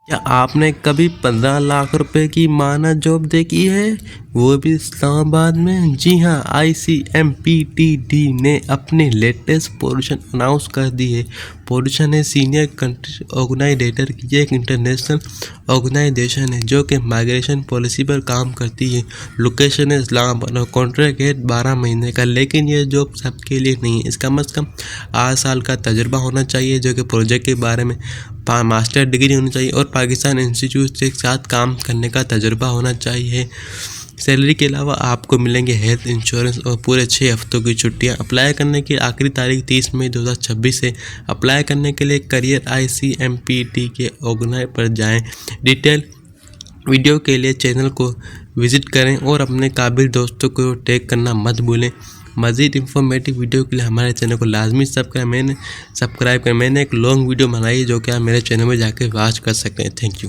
क्या आपने कभी 15 लाख रुपए की मानद जॉब देखी है, वो भी इस्लामाबाद में? जी हाँ, ICMPTD ने अपने लेटेस्ट पोजीशन अनाउंस कर दी है। पोजीशन है सीनियर कंट्री ऑर्गेनाइजेटर की। ये एक इंटरनेशनल ऑर्गेनाइजेशन है जो कि माइग्रेशन पॉलिसी पर काम करती है। लोकेशन है इस्लामाबाद और कॉन्ट्रैक्ट है 12 महीने का। लेकिन ये जॉब सबके लिए नहीं है। इसका कम से कम 8 साल का तजुर्बा होना चाहिए, जो कि प्रोजेक्ट के बारे में मास्टर डिग्री होनी चाहिए और पाकिस्तान इंस्टीट्यूट से एक साथ काम करने का तजुर्बा होना चाहिए। सैलरी के अलावा आपको मिलेंगे हेल्थ इंश्योरेंस और पूरे 6 हफ्तों की छुट्टियां। अप्लाई करने की आखिरी तारीख 30 मई 2026 है। अप्लाई करने के लिए करियर ICMPT के ऑर्गेनाइज पर जाएं। डिटेल वीडियो के लिए चैनल को विजिट करें और अपने काबिल दोस्तों को टैग करना मत भूलें। मज़ीद इंफॉर्मेटिव वीडियो के लिए हमारे चैनल को लाजमी सब्सक्राइब करें। मैंने एक लॉन्ग वीडियो बनाई है जो कि आप मेरे चैनल में जाकर वॉच कर सकते हैं। Thank you.